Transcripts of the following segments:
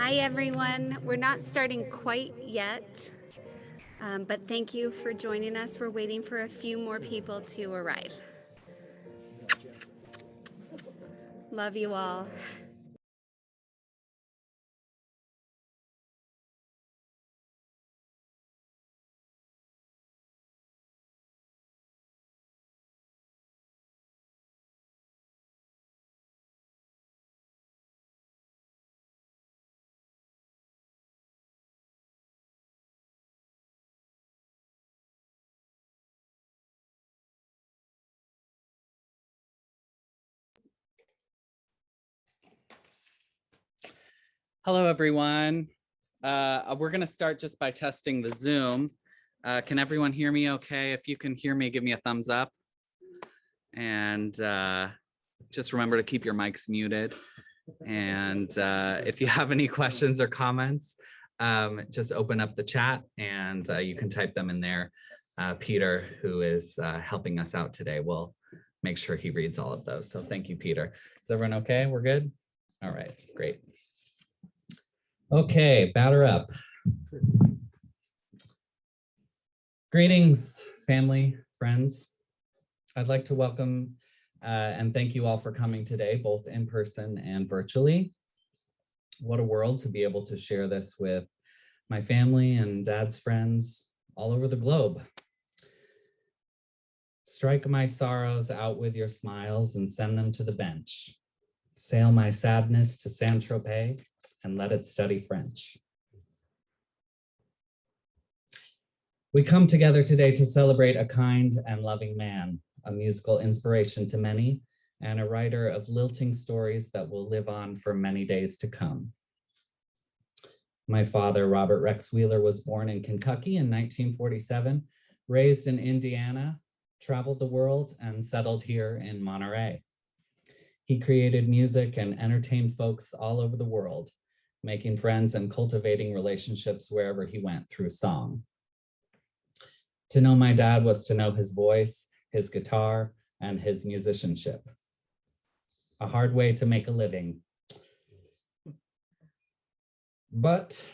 Hi, everyone. We're not starting quite yet, but thank you for joining us. We're waiting for a few more people to arrive. Love you all. Hello, everyone. We're going to start just by testing the Zoom. Can everyone hear me okay? If you can hear me, give me a thumbs up. And just remember to keep your mics muted. And if you have any questions or comments, just open up the chat and you can type them in there. Peter, who is helping us out today, will make sure he reads all of those. So thank you, Peter. Is everyone okay? We're good? All right, great. Okay, batter up. Greetings, family, friends. I'd like to welcome and thank you all for coming today, both in person and virtually. What a world to be able to share this with my family and Dad's friends all over the globe. Strike my sorrows out with your smiles and send them to the bench. Sail my sadness to Saint-Tropez and let it study French. We come together today to celebrate a kind and loving man, a musical inspiration to many, and a writer of lilting stories that will live on for many days to come. My father, Robert Rex Wheeler, was born in Kentucky in 1947, raised in Indiana, traveled the world, and settled here in Monterey. He created music and entertained folks all over the world, making friends and cultivating relationships wherever he went through song. To know my dad was to know his voice, his guitar, and his musicianship. A hard way to make a living. But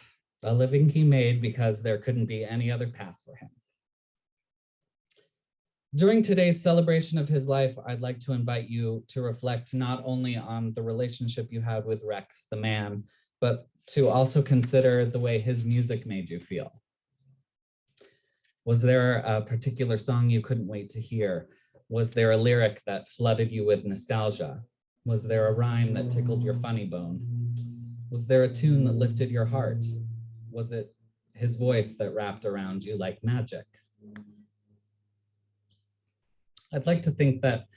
a living he made because there couldn't be any other path for him. During today's celebration of his life, I'd like to invite you to reflect not only on the relationship you had with Rex, the man, but to also consider the way his music made you feel. Was there a particular song you couldn't wait to hear? Was there a lyric that flooded you with nostalgia? Was there a rhyme that tickled your funny bone? Was there a tune that lifted your heart? Was it his voice that wrapped around you like magic? I'd like to think that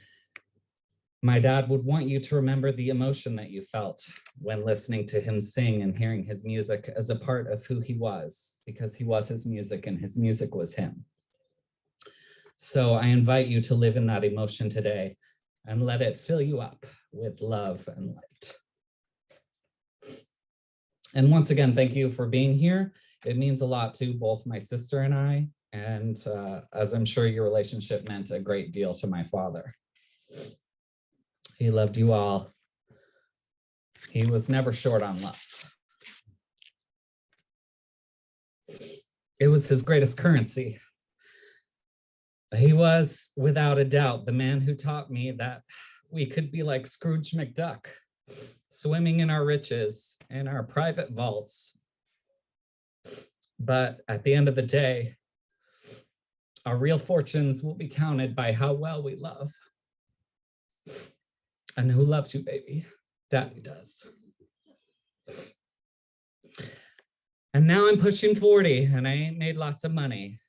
my dad would want you to remember the emotion that you felt when listening to him sing and hearing his music as a part of who he was, because he was his music and his music was him. So I invite you to live in that emotion today and let it fill you up with love and light. And once again, thank you for being here. It means a lot to both my sister and I, and as I'm sure your relationship meant a great deal to my father. He loved you all. He was never short on love. It was his greatest currency. He was, without a doubt, the man who taught me that we could be like Scrooge McDuck, swimming in our riches, in our private vaults. But at the end of the day, our real fortunes will be counted by how well we love. And who loves you, baby? Daddy does. And now I'm pushing 40 and I ain't made lots of money.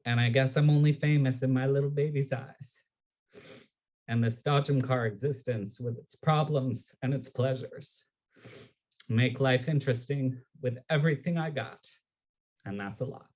And I guess I'm only famous in my little baby's eyes. And this dodgem car existence with its problems and its pleasures make life interesting with everything I got. And that's a lot.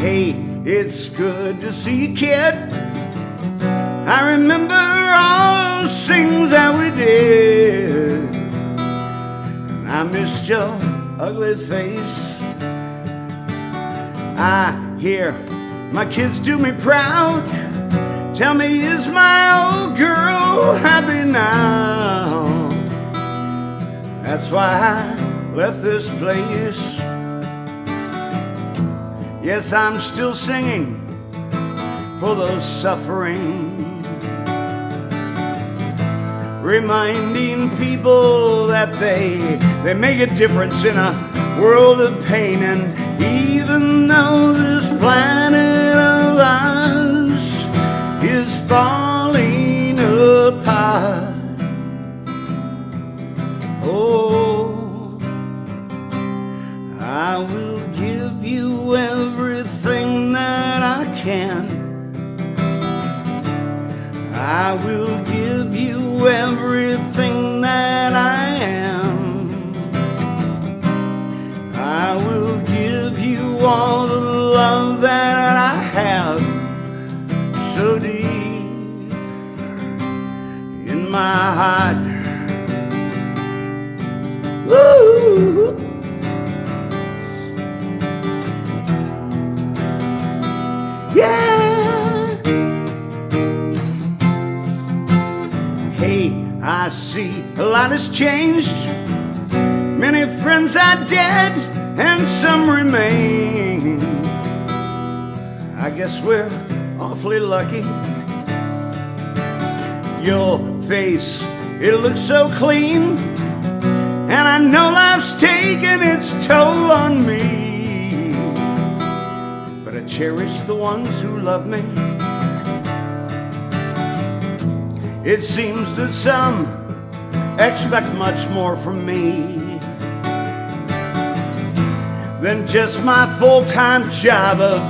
Hey, it's good to see you, kid. I remember all those things that we did. I missed your ugly face. I hear my kids do me proud. Tell me, is my old girl happy now? That's why I left this place. Yes, I'm still singing for those suffering, reminding people that they make a difference in a world of pain. And even though this planet of ours is falling apart, oh, I will give you everything that I can. I will give you everything that I am. I will give you all the love that I have, so deep in my heart. Woo! Yeah! Hey, I see a lot has changed. Many friends are dead and some remain. I guess we're awfully lucky. Your face, it looks so clean, and I know life's taken its toll on me, but I cherish the ones who love me. It seems that some expect much more from me than just my full-time job of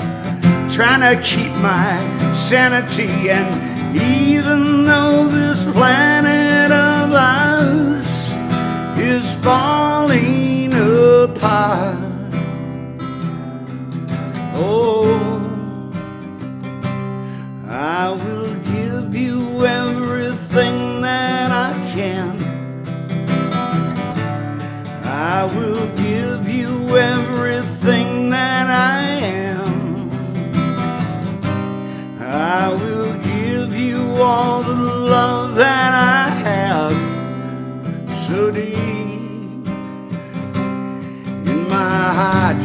trying to keep my sanity. And even though this planet of ours is falling apart, oh, I will give you everything that I can. I will give you everything that I am. I will give you all the love that I have, so deep in my heart.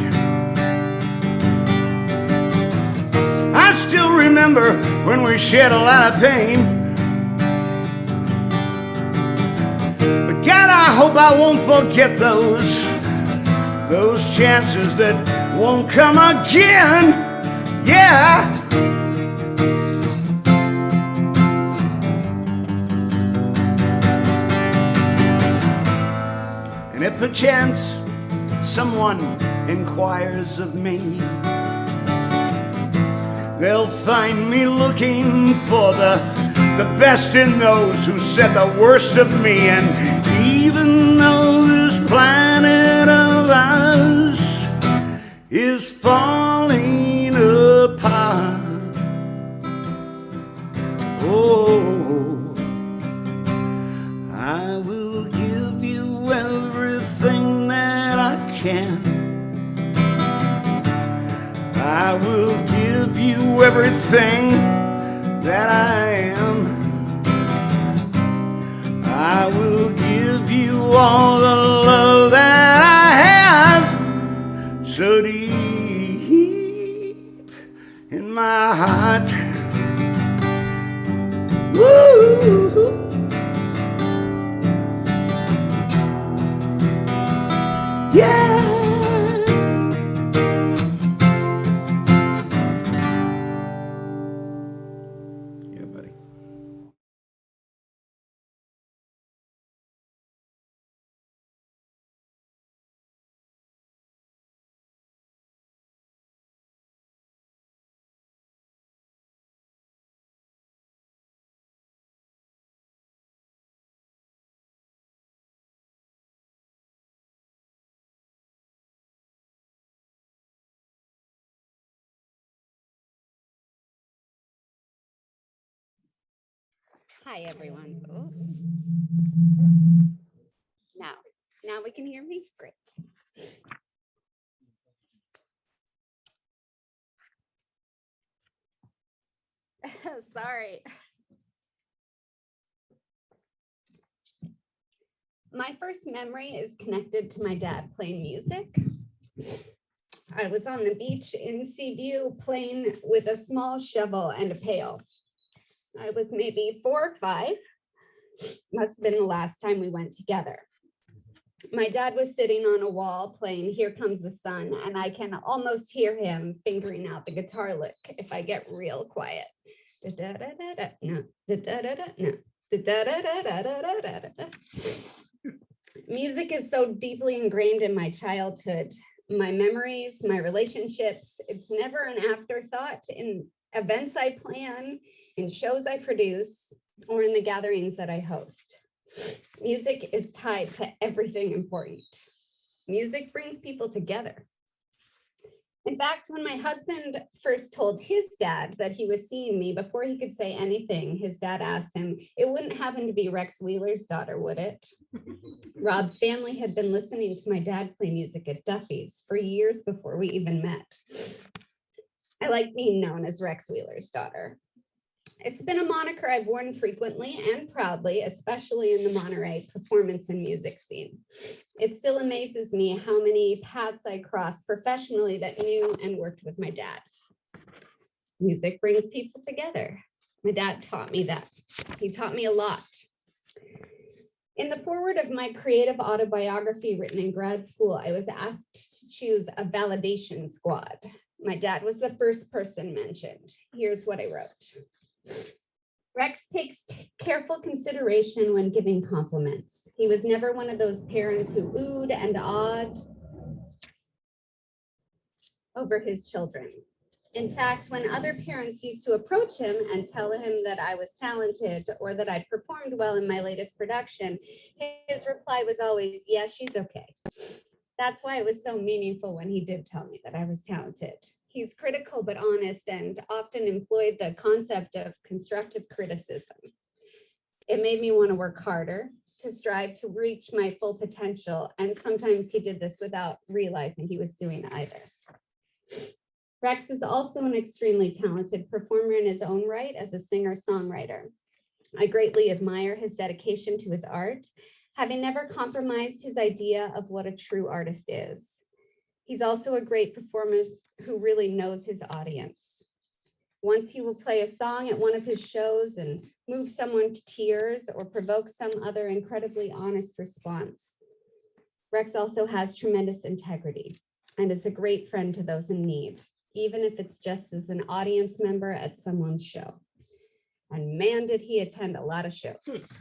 I still remember when we shed a lot of pain, but God, I hope I won't forget those chances that won't come again. Yeah. And if perchance someone inquires of me, they'll find me looking for the best in those who said the worst of me. And even though this planet of ours is falling apart, oh, I will give you everything that I can. I will give you everything that I am. I will give you all the love that I have, so deep in my heart. Woo! Yeah! Hi, everyone. Oh. Now we can hear me? Great. Sorry. My first memory is connected to my dad playing music. I was on the beach in Seaview playing with a small shovel and a pail. I was maybe 4 or 5. Must have been the last time we went together. My dad was sitting on a wall playing Here Comes the Sun, and I can almost hear him fingering out the guitar lick if I get real quiet. No, no, music is so deeply ingrained in my childhood, my memories, my relationships. It's never an afterthought in events I plan, in shows I produce, or in the gatherings that I host. Music is tied to everything important. Music brings people together. In fact, when my husband first told his dad that he was seeing me, before he could say anything, his dad asked him, "It wouldn't happen to be Rhett Wheeler's daughter, would it?" Rob's family had been listening to my dad play music at Duffy's for years before we even met. I like being known as Rhett Wheeler's daughter. It's been a moniker I've worn frequently and proudly, especially in the Monterey performance and music scene. It still amazes me how many paths I crossed professionally that knew and worked with my dad. Music brings people together. My dad taught me that. He taught me a lot. In the foreword of my creative autobiography written in grad school, I was asked to choose a validation squad. My dad was the first person mentioned. Here's what I wrote. Rex takes careful consideration when giving compliments. He was never one of those parents who oohed and awed over his children. In fact, when other parents used to approach him and tell him that I was talented or that I'd performed well in my latest production, his reply was always, "Yeah, she's okay." That's why it was so meaningful when he did tell me that I was talented. He's critical but honest and often employed the concept of constructive criticism. It made me want to work harder, to strive to reach my full potential, and sometimes he did this without realizing he was doing either. Rex is also an extremely talented performer in his own right as a singer-songwriter. I greatly admire his dedication to his art, having never compromised his idea of what a true artist is. He's also a great performer who really knows his audience. Once he will play a song at one of his shows and move someone to tears or provoke some other incredibly honest response. Rex also has tremendous integrity and is a great friend to those in need, even if it's just as an audience member at someone's show. And man, did he attend a lot of shows.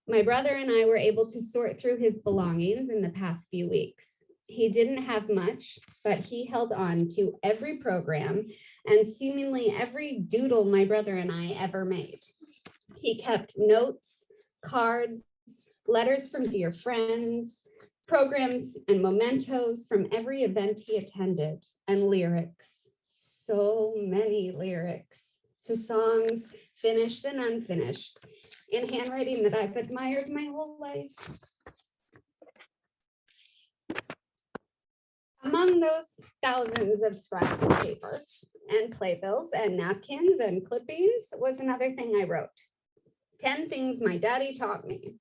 My brother and I were able to sort through his belongings in the past few weeks. He didn't have much, but he held on to every program and seemingly every doodle my brother and I ever made. He kept notes, cards, letters from dear friends, programs and mementos from every event he attended, and lyrics, so many lyrics to songs finished and unfinished in handwriting that I've admired my whole life. Among those thousands of scraps of papers and playbills and napkins and clippings was another thing I wrote. 10 things my daddy taught me.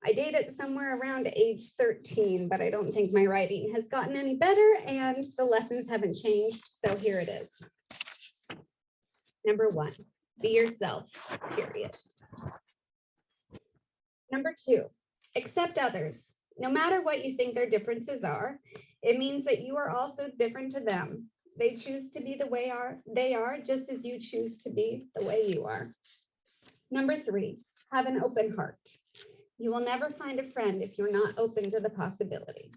I date it somewhere around age 13, but I don't think my writing has gotten any better and the lessons haven't changed, so here it is. Number 1, be yourself, period. Number 2, accept others. No matter what you think their differences are, it means that you are also different to them. They choose to be the way they are, just as you choose to be the way you are. Number 3, have an open heart. You will never find a friend if you're not open to the possibility.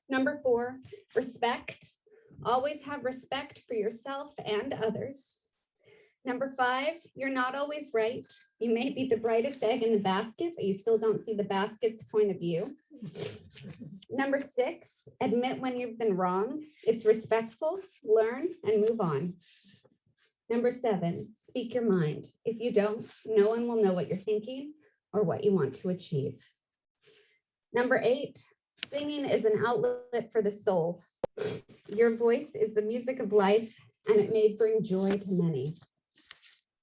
Number 4, respect. Always have respect for yourself and others. Number 5, you're not always right. You may be the brightest egg in the basket, but you still don't see the basket's point of view. Number 6, admit when you've been wrong. It's respectful, learn, and move on. Number 7, speak your mind. If you don't, no one will know what you're thinking or what you want to achieve. Number 8, singing is an outlet for the soul. Your voice is the music of life, and it may bring joy to many.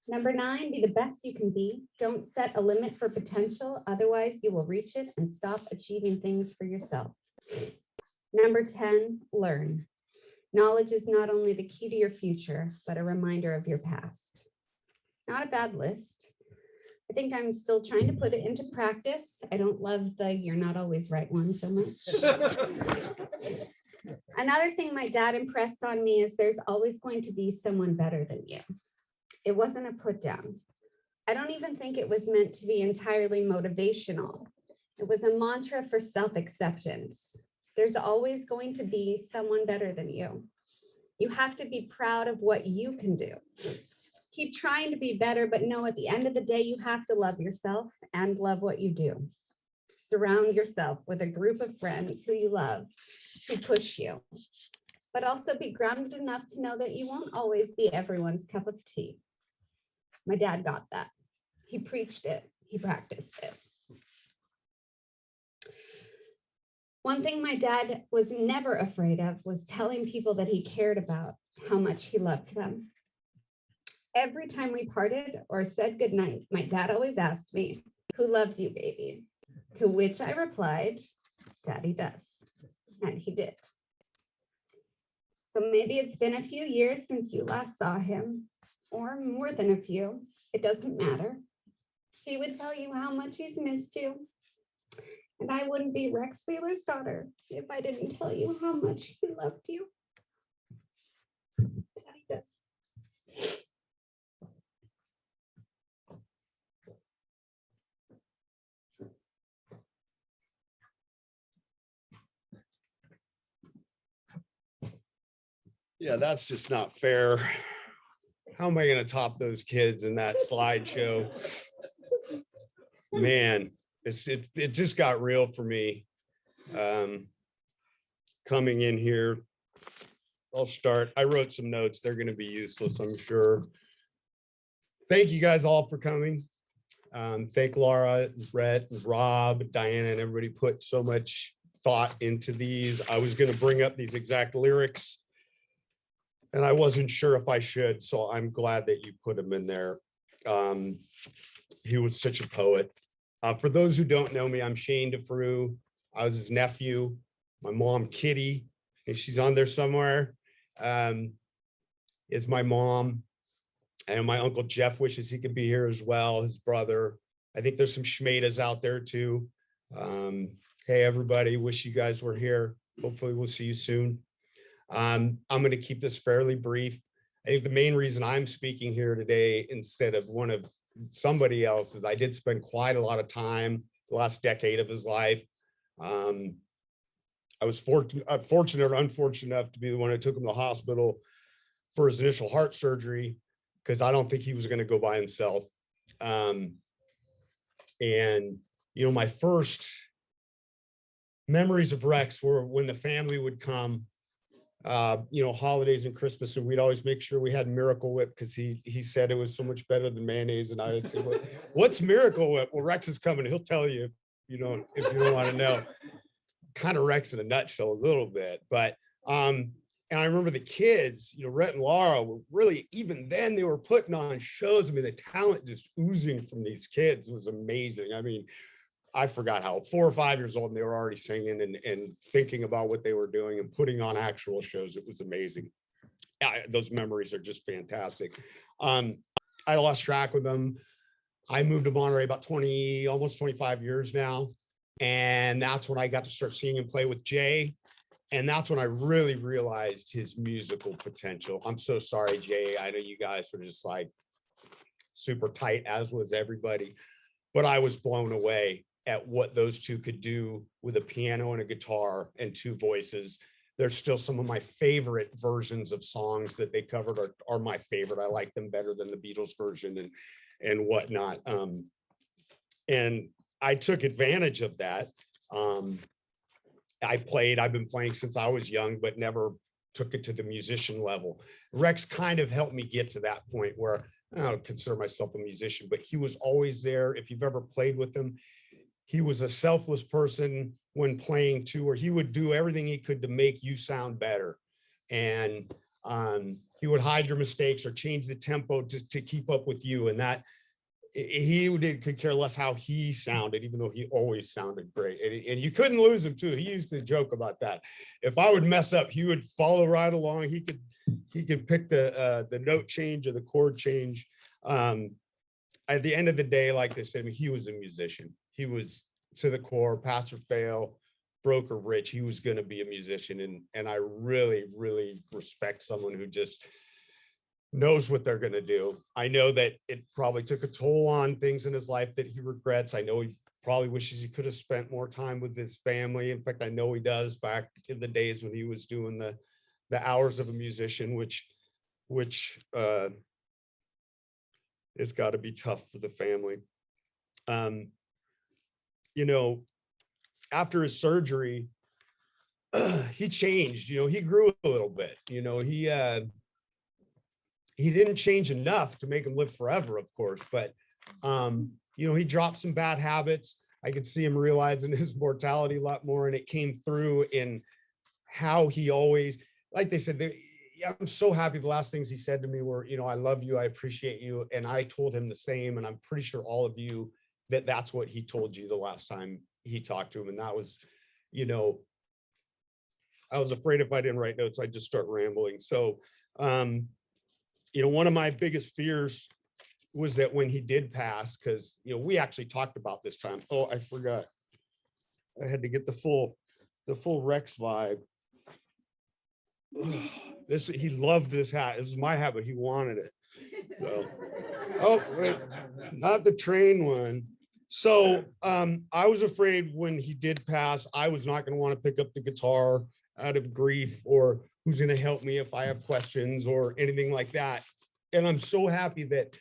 Number 9, be the best you can be. Don't set a limit for potential, otherwise you will reach it and stop achieving things for yourself. Number 10, learn. Knowledge is not only the key to your future, but a reminder of your past. Not a bad list. I think I'm still trying to put it into practice. I don't love the "you're not always right" one so much. Another thing my dad impressed on me is there's always going to be someone better than you. It wasn't a put down. I don't even think it was meant to be entirely motivational. It was a mantra for self-acceptance. There's always going to be someone better than you. You have to be proud of what you can do. Keep trying to be better, but know at the end of the day, you have to love yourself and love what you do. Surround yourself with a group of friends who you love, who push you, but also be grounded enough to know that you won't always be everyone's cup of tea. My dad got that. He preached it, he practiced it. One thing my dad was never afraid of was telling people that he cared about, how much he loved them. Every time we parted or said goodnight, my dad always asked me, "Who loves you, baby?" To which I replied, "Daddy does." And he did. So maybe it's been a few years since you last saw him, or more than a few. It doesn't matter. He would tell you how much he's missed you. And I wouldn't be Rhett Wheeler's daughter if I didn't tell you how much he loved you. Daddy does. Yeah, that's just not fair. How am I going to top those kids in that slideshow? Man, it just got real for me. Coming in here, I'll start. I wrote some notes. They're going to be useless, I'm sure. Thank you guys all for coming. Thank Lara, Rhett, Rob, Diana, and everybody put so much thought into these. I was going to bring up these exact lyrics, and I wasn't sure if I should, so I'm glad that you put them in there. He was such a poet. For those who don't know me, I'm Shane deFreeuw. I was his nephew. My mom, Kitty, and she's on there somewhere, is my mom. And my uncle Jeff wishes he could be here as well, his brother. I think there's some Schmadas out there too. Hey, everybody, wish you guys were here. Hopefully we'll see you soon. I'm going to keep this fairly brief. I think the main reason I'm speaking here today instead of one of somebody else is I did spend quite a lot of time the last decade of his life. I was fortunate or unfortunate enough to be the one who took him to the hospital for his initial heart surgery, because I don't think he was going to go by himself. And, you know, my first memories of Rex were when the family would come, you know, holidays and Christmas, and we'd always make sure we had Miracle Whip because he said it was so much better than mayonnaise. And I would say, well, what's Miracle Whip? Well, Rex is coming. He'll tell you if you don't want to know. Kind of Rex in a nutshell a little bit, but and I remember the kids, you know, Rhett and Lara were really, even then they were putting on shows. I mean, the talent just oozing from these kids was amazing. I mean, I forgot how 4 or 5 years old and they were already singing and thinking about what they were doing and putting on actual shows. It was amazing. Those memories are just fantastic. I lost track with them. I moved to Monterey about almost 25 years now. And that's when I got to start seeing him play with Jay. And that's when I really realized his musical potential. I'm so sorry, Jay. I know you guys were just like super tight, as was everybody. But I was blown away at what those two could do with a piano and a guitar and 2 voices. They're still some of my favorite versions of songs that they covered are my favorite. I like them better than the Beatles version and whatnot. And I took advantage of that. I've been playing since I was young, but never took it to the musician level. Rex kind of helped me get to that point where I don't consider myself a musician, but he was always there. If you've ever played with him, he was a selfless person when playing too, where he would do everything he could to make you sound better. And he would hide your mistakes or change the tempo to keep up with you. And that could care less how he sounded, even though he always sounded great. And you couldn't lose him too. He used to joke about that. If I would mess up, he would follow right along. He could pick the note change or the chord change. At the end of the day, like they said, he was a musician. He was to the core, pass or fail, broke or rich, he was going to be a musician. And I really, really respect someone who just knows what they're going to do. I know that it probably took a toll on things in his life that he regrets. I know he probably wishes he could have spent more time with his family. In fact, I know he does, back in the days when he was doing the hours of a musician, which it's got to be tough for the family. After his surgery, he changed. He grew a little bit. He didn't change enough to make him live forever, of course, but he dropped some bad habits. I could see him realizing his mortality a lot more, and it came through in how he always, like they said, I'm so happy. The last things he said to me were, I love you, I appreciate you. And I told him the same. And I'm pretty sure all of you that's what he told you the last time he talked to him. And that was, I was afraid if I didn't write notes, I'd just start rambling. So, one of my biggest fears was that when he did pass, because, we actually talked about this time. Oh, I forgot. I had to get the full Rex vibe. He loved this hat. This is my hat, but he wanted it. So, oh, wait, not the train one. So I was afraid when he did pass, I was not going to want to pick up the guitar out of grief, or who's going to help me if I have questions or anything like that. And I'm so happy that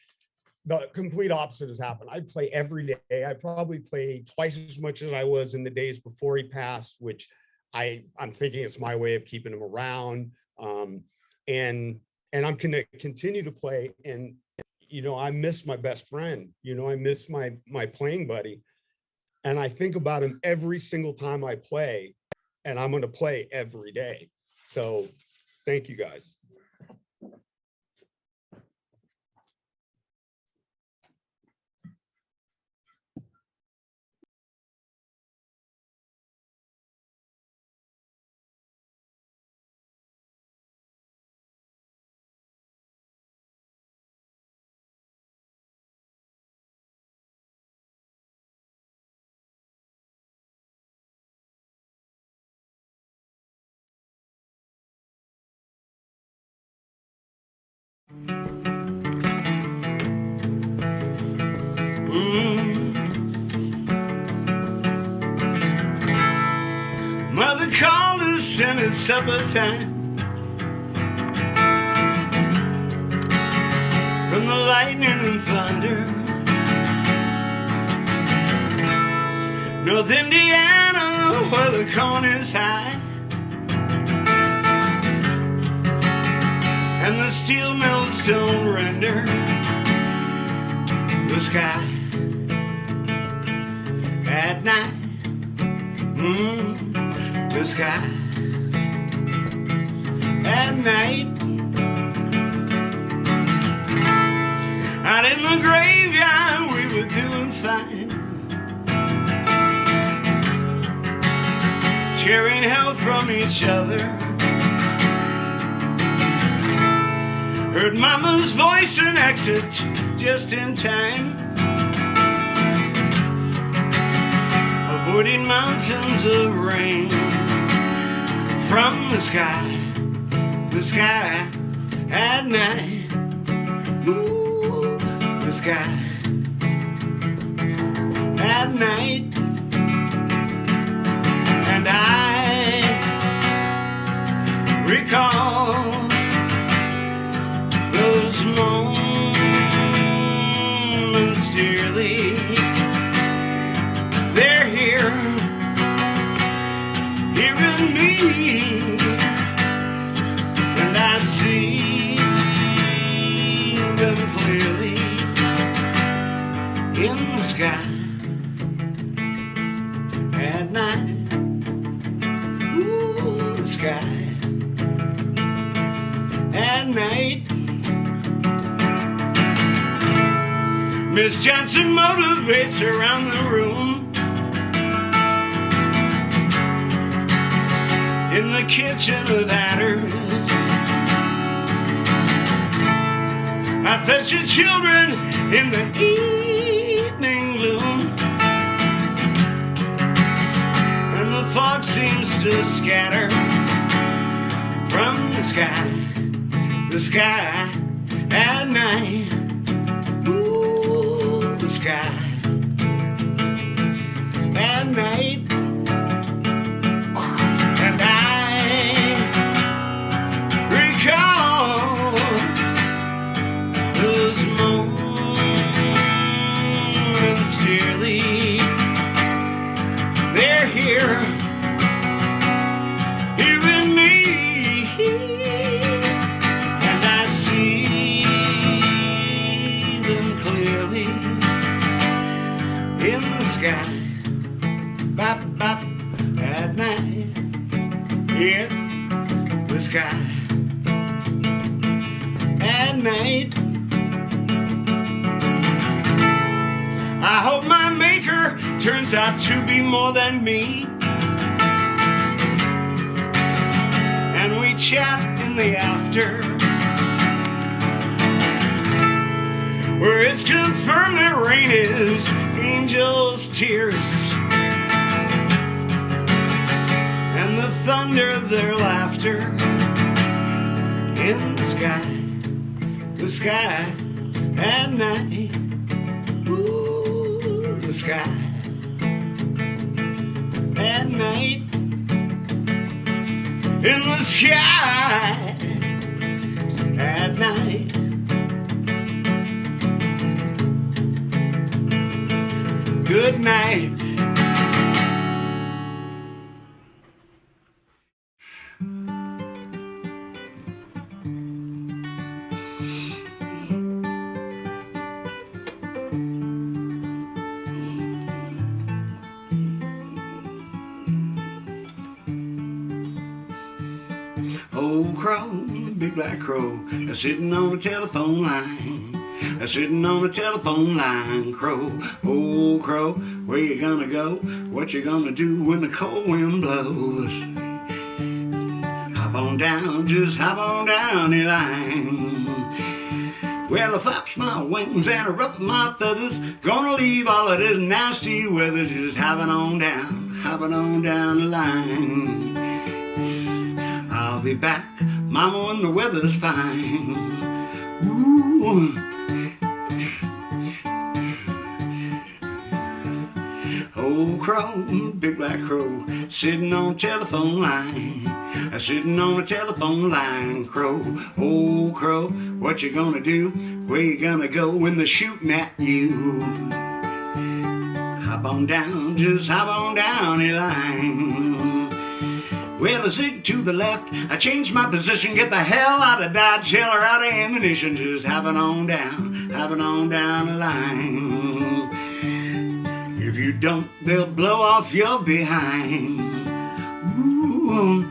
the complete opposite has happened. I play every day. I probably play twice as much as I was in the days before he passed, which I'm thinking it's my way of keeping him around. And I'm going to continue to play. And, I miss my best friend. I miss my playing buddy. And I think about him every single time I play, and I'm going to play every day. So thank you guys. Mother called us and it's supper time. From the lightning and thunder, North Indiana, where the corn is high, and the steel mills don't render the sky at night. The sky at night. Out in the graveyard we were doing fine, sharing help from each other. Heard mama's voice and exit just in time, avoiding mountains of rain from the sky at night. Ooh, the sky at night. And I recall those moments dearly. They're here in me, sky at night. Ooh, the sky at night. Miss Johnson motivates around the room. In the kitchen of Hatters, I fetch your children in the evening gloom, and the fog seems to scatter from the sky at night. Ooh, the sky at night. And I recall those moments dearly. They're here in me, and I see them clearly in the sky, bop, bop, at night. Yeah, the sky at night. I hope my maker turns out to be more than me, and we chat in the after, where it's confirmed that rain is angels' tears, and the thunder their laughter in the sky at night. Ooh, the sky at night. In the sky at night. Good night. Old crow, big black crow, sitting on the telephone line, sitting on the telephone line. Crow, old crow, where you gonna go? What you gonna do when the cold wind blows? Hop on down, just hop on down the line. Well, I flaps my wings and I ruffle my feathers, gonna leave all of this nasty weather, just hopping on down the line. I'll be back, mama, when the weather's fine. Ooh. Old crow, big black crow, sitting on the telephone line, sitting on the telephone line. Crow, old crow, what you gonna do? Where you gonna go when they're shooting at you? Hop on down, just hop on down the line. Well, I zig to the left, I change my position, get the hell out of Dodge, shell or out of ammunition, just hopping on down the line. If you don't, they'll blow off your behind. Ooh.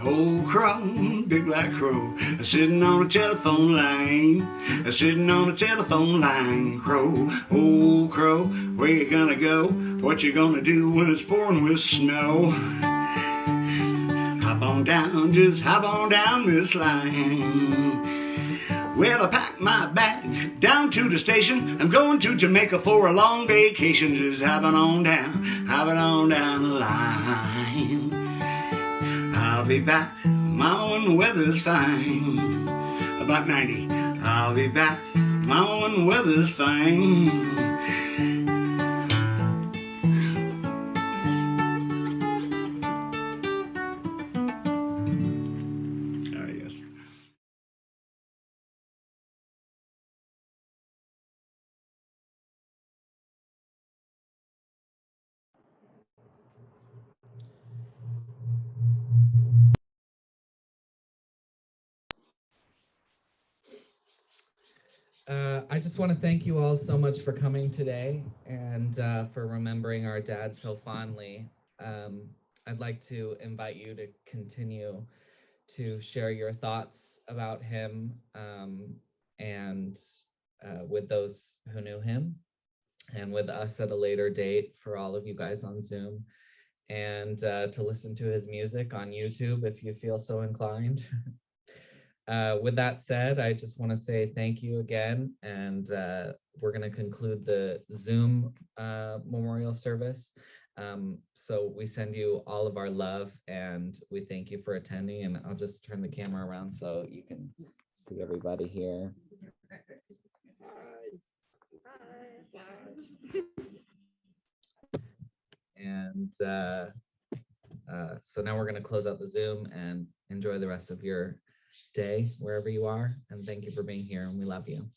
Old crow, big black crow, sitting on a telephone line, sitting on a telephone line. Crow, old crow, where you gonna go? What you gonna do when it's pouring with snow? Hop on down, just hop on down this line. Well, I packed my bag down to the station. I'm going to Jamaica for a long vacation, just hopping on down the line. I'll be back, mama, when the weather's fine. About 90. I'll be back, mama, when the weather's fine. I just want to thank you all so much for coming today and for remembering our dad so fondly. Um, I'd like to invite you to continue to share your thoughts about him and with those who knew him and with us at a later date for all of you guys on Zoom, and to listen to his music on YouTube if you feel so inclined. With that said, I just want to say thank you again, and we're going to conclude the Zoom memorial service. So we send you all of our love, and we thank you for attending. And I'll just turn the camera around so you can see everybody here. And so now we're going to close out the Zoom and enjoy the rest of your day wherever you are. And thank you for being here, and we love you.